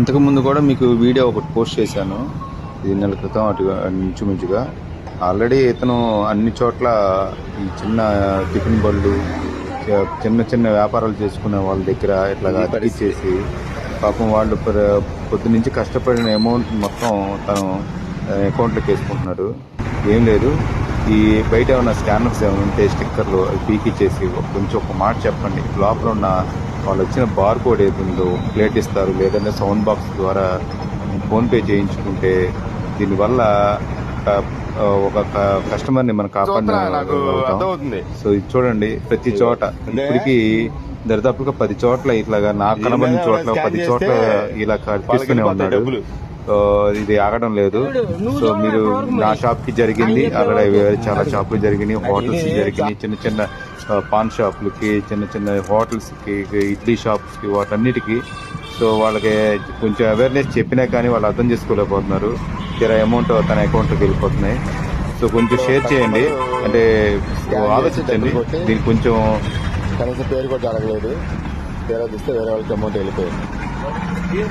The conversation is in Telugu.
ఇంతకుముందు కూడా మీకు వీడియో ఒకటి పోస్ట్ చేశాను, ఇది నెల క్రితం అటు ఇంచుమించుగా. ఆల్రెడీ ఇతను అన్ని చోట్ల ఈ చిన్న టిఫిన్ బళ్ళు, చిన్న చిన్న వ్యాపారాలు చేసుకునే వాళ్ళ దగ్గర ఇట్లాగా అతికిచ్చేసి పాపం వాళ్ళు పొద్దునుంచి కష్టపడిన అమౌంట్ మొత్తం తను అకౌంట్లోకి వేసుకుంటున్నాడు. ఏం లేదు, ఈ బయట ఏమైనా స్కానర్స్ ఏమైనా ఉంటే స్టిక్కర్లు అవి పీకిచ్చేసి కొంచెం ఒక మాట చెప్పండి. లోపల ఉన్న వాళ్ళు వచ్చిన బార్ కోడ్ ఏది ఉందో ప్లేట్ ఇస్తారు, లేదంటే సౌండ్ బాక్స్ ద్వారా ఫోన్పే చేయించుకుంటే దీనివల్ల ఒక కస్టమర్ని మనం కాపాడుతుంది. సో ఇది చూడండి, ప్రతి చోట ఇప్పటికీ దరిదాపుగా 10 చోట్ల ఇట్లాగా నాకు కనబడిన చోట్ల 10 చోట్ల ఇలా కనిపిస్తూనే ఉన్నాడు. ఇది ఆగడం లేదు. సో మీరు నా షాప్ కి జరిగింది, అలాగే చాలా షాపులు జరిగినాయి, హోటల్స్ జరిగినాయి, చిన్న చిన్న పాన్ షాపులకి, చిన్న చిన్న హోటల్స్ కి, ఇడ్లీ షాప్స్ కి, వాటన్నిటికీ. సో వాళ్ళకి కొంచెం అవేర్నెస్ చెప్పినా కానీ వాళ్ళు అర్థం చేసుకోలేకపోతున్నారు. అమౌంట్ తన అకౌంట్లోకి వెళ్ళిపోతున్నాయి. సో కొంచెం షేర్ చేయండి, అంటే ఆలోచించండి. దీనికి కొంచెం కనీసం పేరు కూడా జరగలేదు, తీరా చూస్తే వేరే వాళ్ళకి అమౌంట్ వెళ్ళిపోయింది.